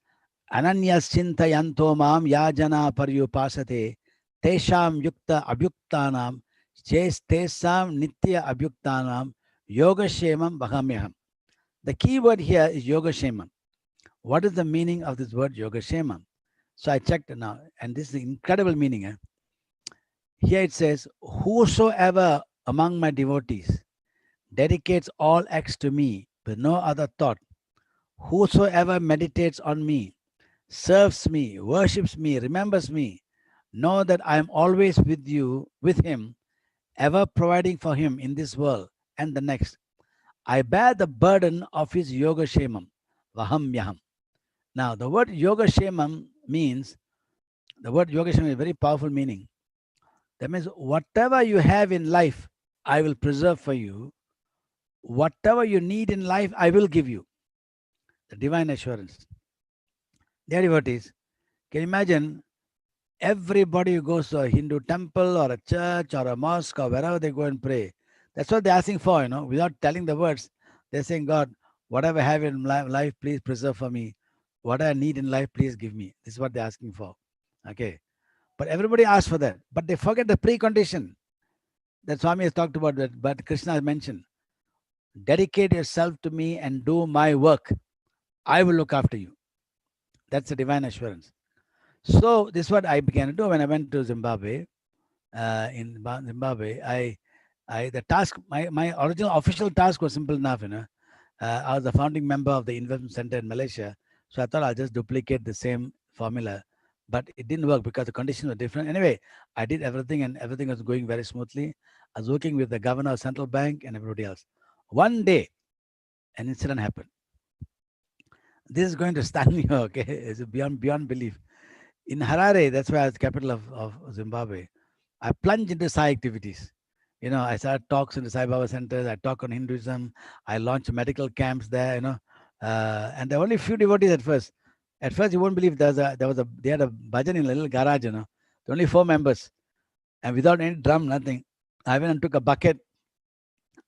Speaker 1: Ananyas chintayanto mam yajana paryupasate tesham yukta abhyuktanam tesam nitya abhyuktanam yogashemam bhagamyaham. The key word here is yogashemam. What is the meaning of this word yogashemam? So I checked now, and this is the incredible meaning. Here it says, whosoever among my devotees dedicates all acts to me with no other thought, whosoever meditates on me, serves me, worships me, remembers me, know that I am always with him, ever providing for him in this world and the next. I bear the burden of his yogashemam, vahamyaham. Now, the word yogashemam means, the word yogashemam is a very powerful meaning. That means whatever you have in life, I will preserve for you. Whatever you need in life, I will give you. The divine assurance. Dear devotees, can you imagine everybody who goes to a Hindu temple or a church or a mosque or wherever they go and pray? That's what they're asking for, without telling the words. They're saying, God, whatever I have in life, please preserve for me. What I need in life, please give me. This is what they're asking for. Okay. But everybody asks for that. But they forget the precondition that Swami has talked about, that, but Krishna has mentioned. Dedicate yourself to me and do my work. I will look after you. That's a divine assurance. So this is what I began to do when I went to Zimbabwe. In Zimbabwe, the task, my original official task was simple enough. I was the founding member of the investment center in Malaysia, so I thought I'll just duplicate the same formula, but it didn't work because the conditions were different. Anyway, I did everything, and everything was going very smoothly. I was working with the governor of central bank and everybody else. One day, an incident happened. This is going to stun you, okay? It's beyond belief. In Harare, that's where it's the capital of Zimbabwe, I plunged into Sai activities. I started talks in the Sai Baba centers. I talk on Hinduism. I launched medical camps there, and there were only few devotees at first. At first, you won't believe they had a bhajan in a little garage, There were only 4 members, and without any drum, nothing. I went and took a bucket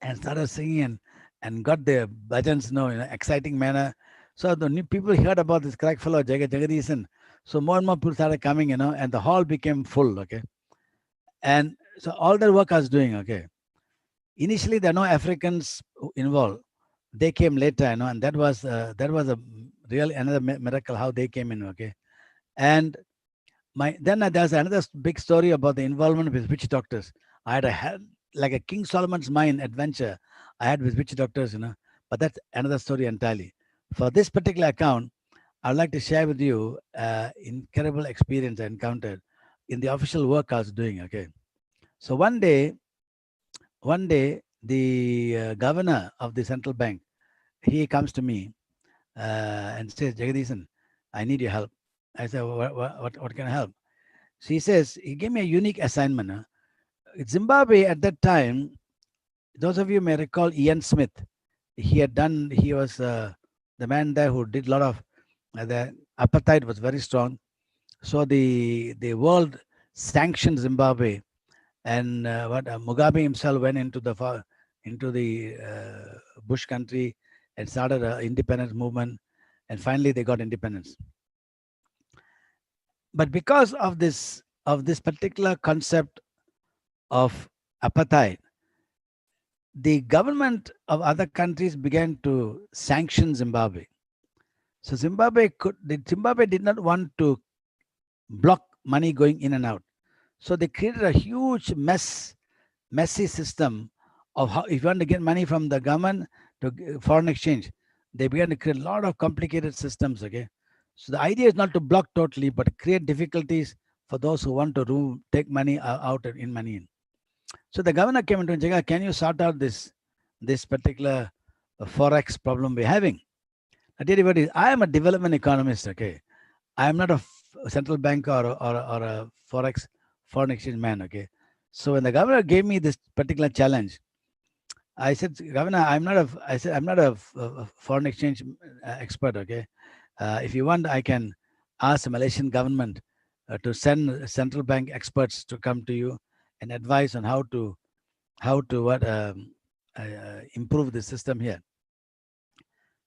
Speaker 1: and started singing, and got their bhajans, in an exciting manner. So the new people heard about this crack fellow, Jagadeesan. So more and more people started coming, and the hall became full, okay. And so all that work I was doing, okay. Initially, there are no Africans involved. They came later, and that was a real another miracle how they came in, okay. And there's another big story about the involvement with witch doctors. I had like a King Solomon's mine adventure I had with witch doctors, but that's another story entirely. For this particular account, I'd like to share with you incredible experience I encountered in the official work I was doing. Okay, so one day, the governor of the central bank, he comes to me and says, Jagadeesan, I need your help. I said, what can I help? So he says, he gave me a unique assignment. Zimbabwe at that time, those of you may recall Ian Smith. He was the man there who did a lot of, the apartheid was very strong. So the world sanctioned Zimbabwe, and Mugabe himself went into the bush country and started an independence movement, and finally they got independence. But because of this particular concept of apartheid, the government of other countries began to sanction Zimbabwe. So Zimbabwe did not want to block money going in and out. So they created a huge messy system of how, if you want to get money from the government to foreign exchange, they began to create a lot of complicated systems. Okay, so the idea is not to block totally, but create difficulties for those who want to take money out and in money in. So the governor came into Jaga, can you sort out this particular forex problem we're having? I tell you what is, I am a development economist. Okay, I am not a central banker or a foreign exchange man. Okay, so when the governor gave me this particular challenge, I said, Governor, I'm not a foreign exchange expert. Okay, if you want, I can ask the Malaysian government to send central bank experts to come to you and advise on how to improve the system here.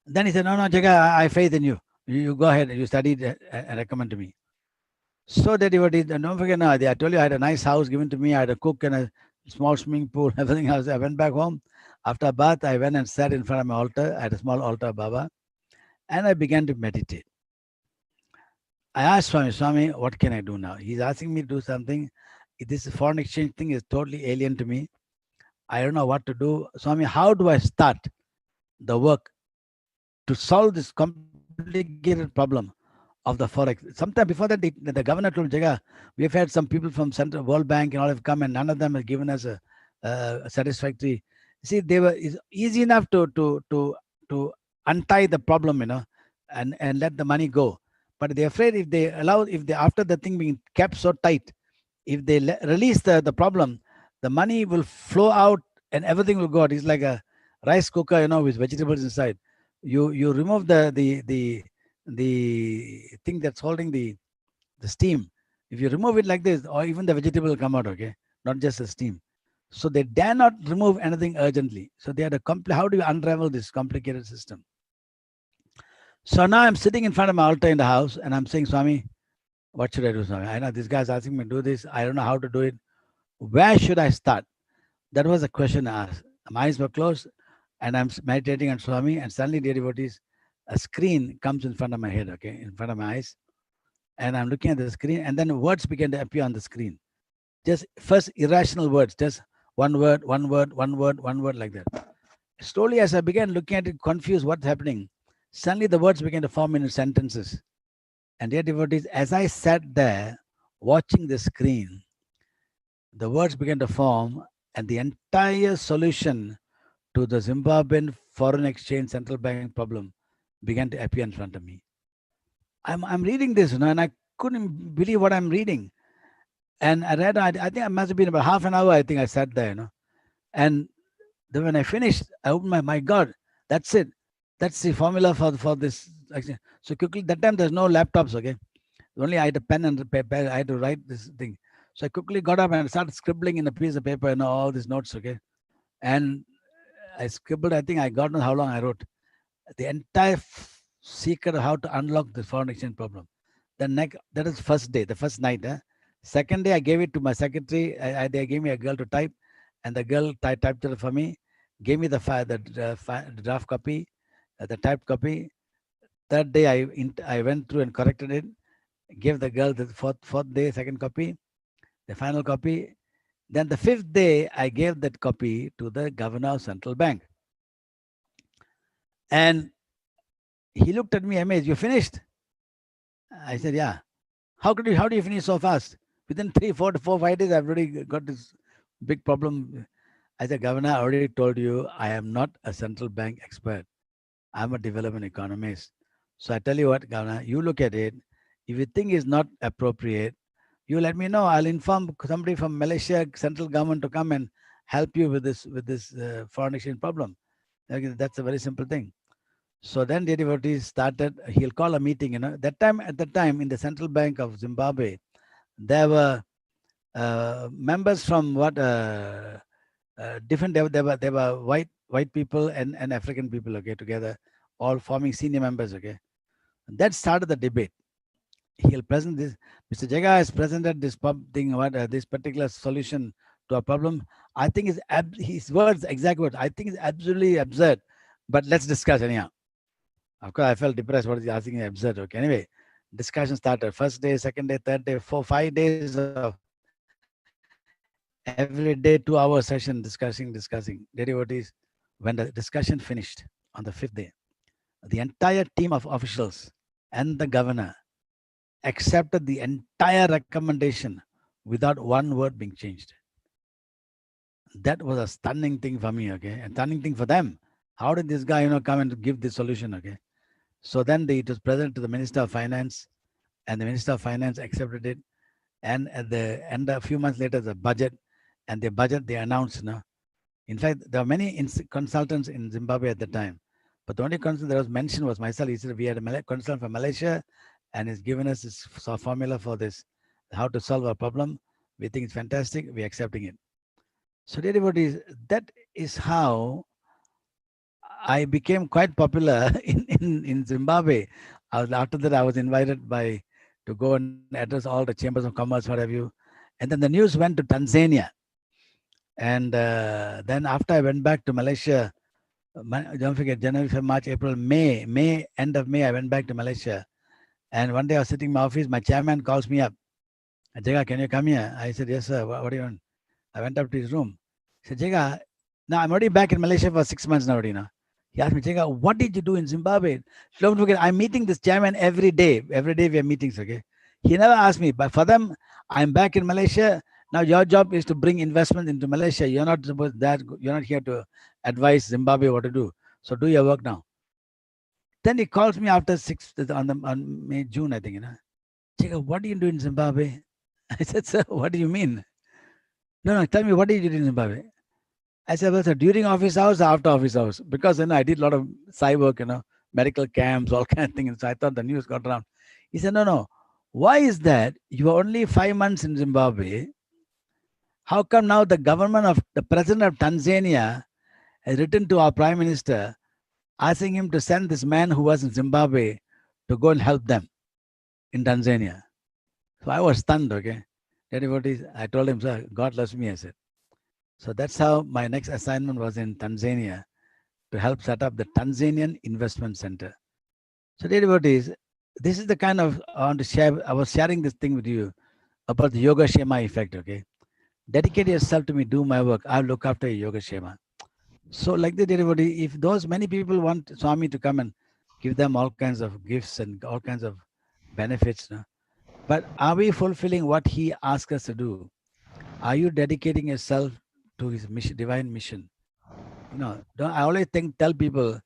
Speaker 1: Then he said, no, Jaga, I have faith in you. You go ahead, you study and recommend to me. So that what is, don't forget now, I told you I had a nice house given to me. I had a cook and a small swimming pool, everything else. I went back home. After a bath, I went and sat in front of my altar. I had a small altar, Baba, and I began to meditate. I asked Swami, what can I do now? He's asking me to do something. This foreign exchange thing is totally alien to me. I don't know what to do. Swami, how do I start the work to solve this complicated problem of the forex? Sometime before that, the governor told Jaga, we have had some people from Central World Bank and all have come, and none of them have given us a satisfactory. See, it's easy enough to untie the problem, and let the money go. But they're afraid if they after the thing being kept so tight, if they release the problem, the money will flow out and everything will go out. It's like a rice cooker, with vegetables inside. You remove the thing that's holding the steam. If you remove it like this, or even the vegetable will come out, okay, not just the steam. So they dare not remove anything urgently. So they had how do you unravel this complicated system? So now I'm sitting in front of my altar in the house and I'm saying, Swami, what should I do, Swami? I know this guy's asking me to do this. I don't know how to do it. Where should I start? That was the question I asked. My eyes were closed and I'm meditating on Swami, and suddenly, dear devotees, a screen comes in front of my head, okay, in front of my eyes. And I'm looking at the screen, and then words began to appear on the screen. Just first irrational words, just one word, like that. Slowly, as I began looking at it, confused what's happening, suddenly the words began to form in sentences. And dear devotees, as I sat there watching the screen, the words began to form, and the entire solution to the Zimbabwean foreign exchange central bank problem began to appear in front of me. I'm reading this, and I couldn't believe what I'm reading. And I read, I think it must have been about half an hour, I think I sat there, And then when I finished, I opened my God, that's it. That's the formula for this. So quickly, that time there's no laptops, okay? Only I had a pen and paper. I had to write this thing. So I quickly got up and started scribbling in a piece of paper, all these notes, okay? And I scribbled, I think I got know how long I wrote. The entire secret of how to unlock the foreign exchange problem. That is first day, the first night. Second day, I gave it to my secretary. They gave me a girl to type, and the girl typed it for me, gave me the draft copy, the typed copy. Third day, I went through and corrected it, gave the girl the fourth day, second copy, the final copy. Then the fifth day, I gave that copy to the governor of central bank. And he looked at me amazed. You finished? I said, yeah. How do you finish so fast? Within 5 days, I've already got this big problem. I said, Governor, I already told you I am not a central bank expert. I'm a development economist. So I tell you what, Governor, you look at it. If you think it's not appropriate, you let me know. I'll inform somebody from Malaysia central government to come and help you with this foreign exchange problem. Okay, that's a very simple thing. So then the devotees started. He'll call a meeting. At the time in the central bank of Zimbabwe, there were members from different. There were white people and African people. Okay, together, all forming senior members. Okay, that started the debate. He'll present this. Mr. Jaga has presented this thing, this particular solution to a problem. I think his words, exact words. I think it's absolutely absurd, but let's discuss anyhow. Of course, I felt depressed. What is he asking? Is absurd. Okay. Anyway, discussion started. First day, second day, third day, 5 days of every day 2 hour session discussing. Devotees. When the discussion finished on the fifth day, the entire team of officials and the governor accepted the entire recommendation without one word being changed. That was a stunning thing for me, okay, and stunning thing for them. How did this guy, come and give this solution, okay? So then it was presented to the Minister of Finance, and the Minister of Finance accepted it. And at the end, a few months later, the budget, and the budget they announced, In fact, there were many consultants in Zimbabwe at the time, but the only consultant that was mentioned was myself. He said we had a consultant from Malaysia, and he's given us this formula for this, how to solve our problem. We think it's fantastic. We're accepting it. So, devotees, that is how I became quite popular in Zimbabwe. After that, I was invited to go and address all the chambers of commerce, what have you. And then the news went to Tanzania. And then after I went back to Malaysia, don't forget, January, February, March, April, May, end of May, I went back to Malaysia. And one day I was sitting in my office, my chairman calls me up. Jaga, can you come here? I said, yes, sir. What do you want? I went up to his room. He said, Jaga, now I'm already back in Malaysia for 6 months now already. He asked me, Jaga, what did you do in Zimbabwe? Don't forget, I'm meeting this chairman every day. Every day we have meetings, okay? He never asked me, but for them, I'm back in Malaysia. Now your job is to bring investment into Malaysia. You're not here to advise Zimbabwe what to do. So do your work now. Then he calls me after on May, June, I think, Jaga, what do you do in Zimbabwe? I said, sir, what do you mean? No, tell me, what did you do in Zimbabwe? I said, well, sir, during office hours or after office hours? Because, I did a lot of Sai work, medical camps, all kind of things. So I thought the news got around. He said, no. Why is that? You are only 5 months in Zimbabwe. How come now the president of Tanzania has written to our prime minister asking him to send this man who was in Zimbabwe to go and help them in Tanzania? So I was stunned, okay. I told him, sir, God loves me, I said. So that's how my next assignment was in Tanzania, to help set up the Tanzanian Investment Center. So devotees, this is the kind of, I want to share, I was sharing this thing with you about the Yoga Shema effect, okay. Dedicate yourself to me, do my work, I'll look after your Yoga Shema. So like that, everybody, if those many people want Swami to come and give them all kinds of gifts and all kinds of benefits, but are we fulfilling what he asks us to do? Are you dedicating yourself to his mission, divine mission? I always tell people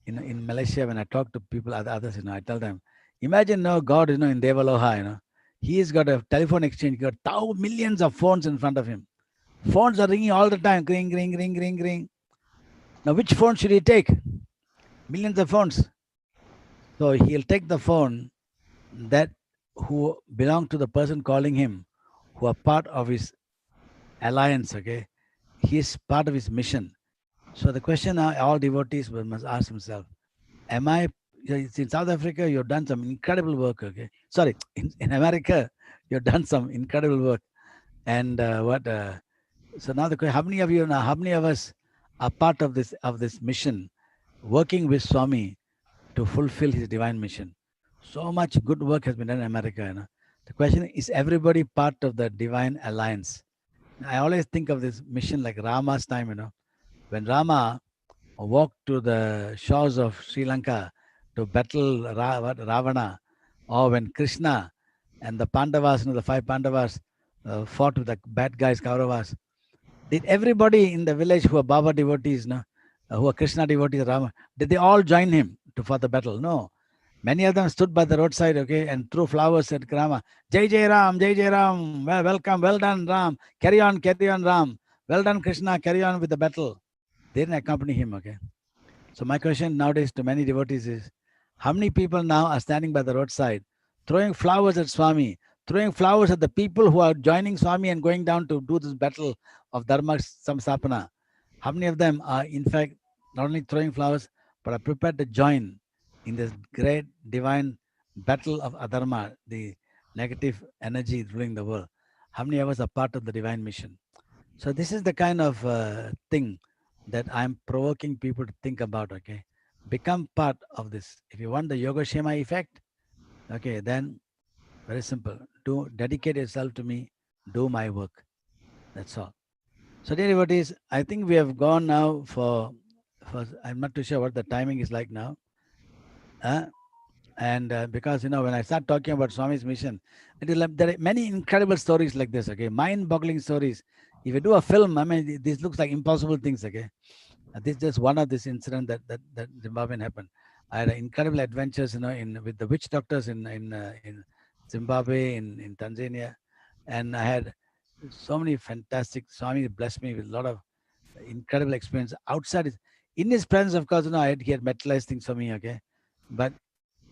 Speaker 1: in Malaysia, when I talk to people, others, I tell them, imagine God, in Devaloha, he's got a telephone exchange, got millions of phones in front of him. Phones are ringing all the time, ring, ring, ring, ring, ring. Now, which phone should he take? Millions of phones. So he'll take the phone that who belong to the person calling him, who are part of his alliance, okay? He's part of his mission. So the question now all devotees must ask themselves, am I, in South Africa, you've done some incredible work, okay? Sorry, in America, you've done some incredible work. And so now the question, how many of you now, how many of us are part of this mission, working with Swami to fulfill his divine mission? So much good work has been done in America, you know. The question is everybody part of the divine alliance? I always think of this mission like Rama's time, you know, when Rama walked to the shores of Sri Lanka to battle Ravana, or when Krishna and the Pandavas, you know, the five Pandavas, fought with the bad guys, Kauravas. Did everybody in the village who are Baba devotees, no, who are Krishna devotees, Rama, did they all join him for the battle? No. Many of them stood by the roadside, okay, and threw flowers at Rama. Jai Jai Ram, Jai Jai Ram, welcome, well done, Ram. Carry on, Ram. Well done, Krishna, carry on with the battle. They didn't accompany him, okay. So my question nowadays to many devotees is, how many people now are standing by the roadside, throwing flowers at Swami, throwing flowers at the people who are joining Swami and going down to do this battle of Dharma Samstapana? How many of them are in fact not only throwing flowers, but are prepared to join in this great divine battle of Adharma, the negative energy ruling the world? How many of us are part of the divine mission? So this is the kind of thing that I'm provoking people to think about, okay? Become part of this. If you want the Yoga Shema effect, okay, then very simple. Do dedicate yourself to me, do my work. That's all. So dear devotees, I think we have gone now for I'm not too sure what the timing is like now. And because, you know, when I start talking about Swami's mission, it is like, there are many incredible stories like this, okay? Mind-boggling stories. If you do a film, I mean, this looks like impossible things, okay? This is just one of this incident that Zimbabwean happened. I had incredible adventures, you know, in with the witch doctors in Zimbabwe, in Tanzania, and I had so many fantastic. Swami blessed me with a lot of incredible experience outside. In his presence, of course, you know, he had materialized things for me, okay, but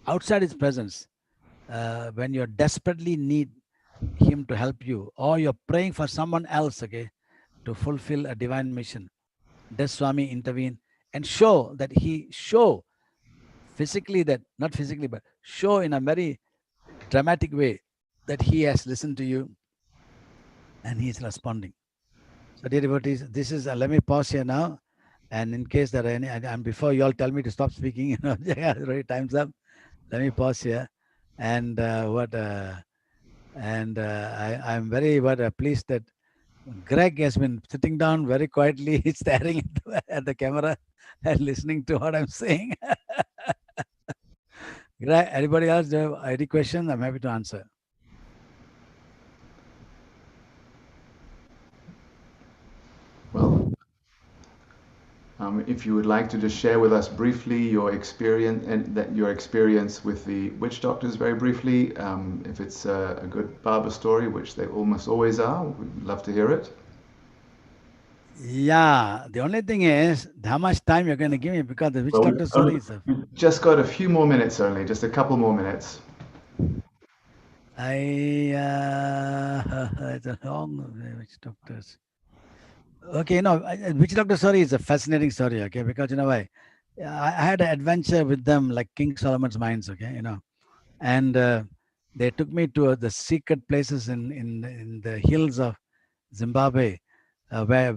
Speaker 1: outside his presence, when you desperately need him to help you, or you're praying for someone else, okay, to fulfill a divine mission, does Swami intervene and show physically, that not physically, but show in a very dramatic way that he has listened to you and he is responding. So dear devotees, this is let me pause here now, and in case there are any, and before you all tell me to stop speaking, you know, already time's up. Let me pause here, and I'm very pleased that Greg has been sitting down very quietly, staring at the camera and listening to what I'm saying. Greg, anybody else have any questions? I'm happy to answer.
Speaker 2: Well, if you would like to just share with us briefly your experience and that your experience with the witch doctors, very briefly, if it's a good Baba story, which they almost always are, we'd love to hear it.
Speaker 1: Yeah, the only thing is how much time you're going to give me, because the witch
Speaker 2: Well,
Speaker 1: doctor story is
Speaker 2: we've just got a few more minutes only, just a couple more minutes.
Speaker 1: it's a long witch doctors. Okay, no, witch doctor story is a fascinating story. Okay, because you know why? I had an adventure with them like King Solomon's mines. Okay, you know, and they took me to the secret places in the hills of Zimbabwe, where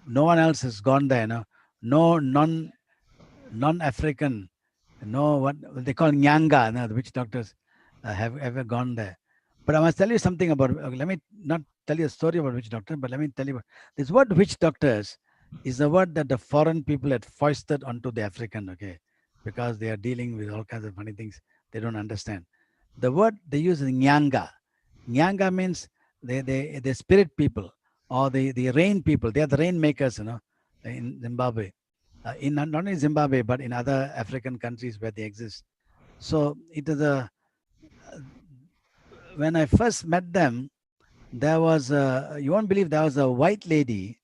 Speaker 1: no one else has gone there. You know, no non-African, no what they call Nyanga, no, the witch doctors have ever gone there. But I must tell you something about. Let me not tell you a story about witch doctor, but let me tell you about this word witch doctors is a word that the foreign people had foisted onto the African. Okay, because they are dealing with all kinds of funny things they don't understand. The word they use is Nyanga. Nyanga means the spirit people, or the rain people. They are the rain makers, you know, in Zimbabwe, in not only Zimbabwe but in other African countries where they exist. So it is a when I first met them, there was you won't believe, there was a white lady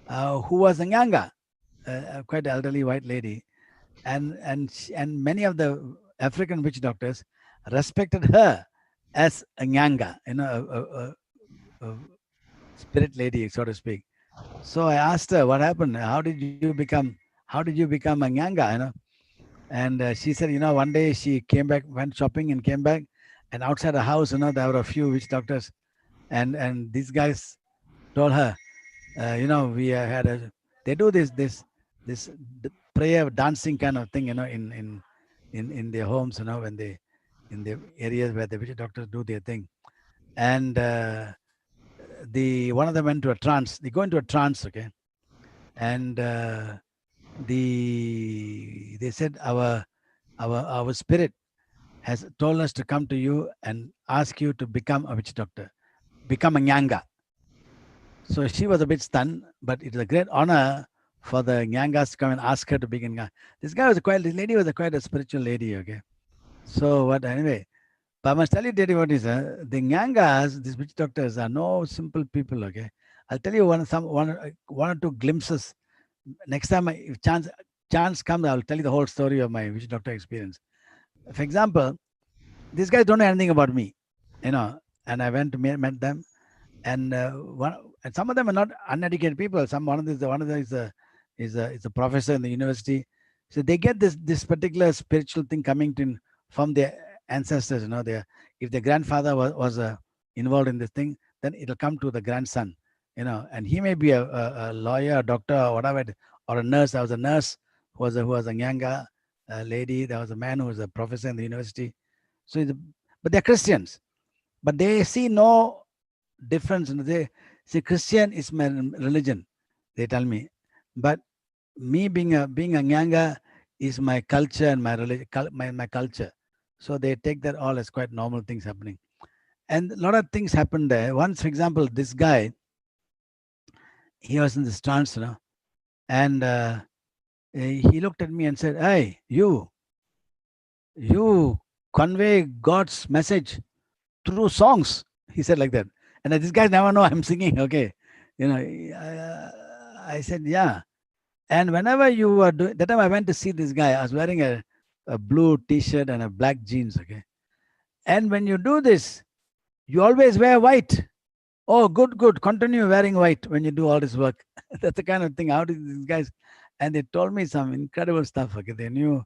Speaker 1: who was a Nyanga, quite elderly white lady, and many of the African witch doctors respected her as a Nyanga, you know, a spirit lady, so to speak. So I asked her, what happened? How did you become a Nyanga, And she said, one day she came back, went shopping and came back. And outside the house, there were a few witch doctors. And these guys told her, we had they do this prayer dancing kind of thing, in their homes, when they, in the areas where the witch doctors do their thing. And the one of them went to a trance. They go into a trance, okay? And they said our spirit has told us to come to you and ask you to become a witch doctor, become a Nyanga. So she was a bit stunned, but it was a great honor for the Nyangas to come and ask her to begin. This lady was quite a spiritual lady, okay? So what, anyway, but I must tell you, devotees, the Nyangas, these witch doctors, are no simple people, okay? I'll tell you one or two glimpses. Next time, if chance comes, I'll tell you the whole story of my witch doctor experience. For example, these guys don't know anything about me, and I went to met them, and and some of them are not uneducated people. One of them is a professor in the university, so they get this particular spiritual thing coming from their ancestors. If their grandfather was involved in this thing, then it'll come to the grandson. And he may be a lawyer, a doctor, or whatever, or a nurse. There was a nurse who was a Nyanga lady. There was a man who was a professor in the university. So, but they're Christians, but they see no difference. They say Christian is my religion, they tell me, but me being a Nyanga is my culture and my religion, my culture. So they take that all as quite normal things happening. And a lot of things happened there. Once, for example, this guy, he was in this trance, and he looked at me and said, "Hey, you convey God's message through songs." He said like that. And this guy never know I'm singing, okay? I said, yeah. And whenever you were doing, that time I went to see this guy, I was wearing a blue t-shirt and a black jeans, okay? And when you do this, you always wear white. Oh, good, good. Continue wearing white when you do all this work. That's the kind of thing. How did these guys? And they told me some incredible stuff. Okay, they knew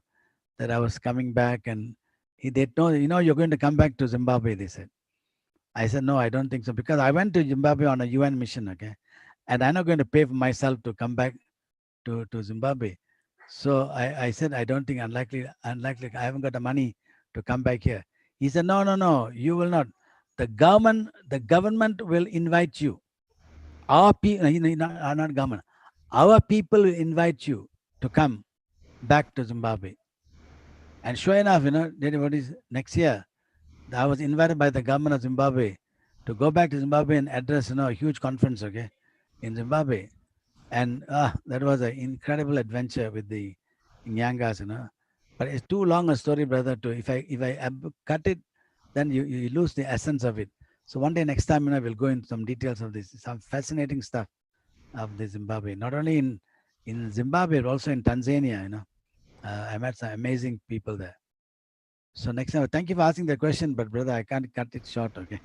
Speaker 1: that I was coming back, and they told, you're going to come back to Zimbabwe. They said. I said, no, I don't think so, because I went to Zimbabwe on a UN mission, okay, and I'm not going to pay for myself to come back to Zimbabwe. So I said, I don't think, unlikely, I haven't got the money to come back here. He said, no, no, no, you will not. The government will invite you. Our people, not government, our people will invite you to come back to Zimbabwe. And sure enough, what is next year, I was invited by the government of Zimbabwe to go back to Zimbabwe and address, a huge conference, okay, in Zimbabwe. And that was an incredible adventure with the Nyangas. But it's too long a story, brother. If I cut it, then you lose the essence of it. So one day, next time, we'll go into some details of this, some fascinating stuff of the Zimbabwe. Not only in Zimbabwe, but also in Tanzania. I met some amazing people there. So next time, thank you for asking the question, but brother, I can't cut it short, okay?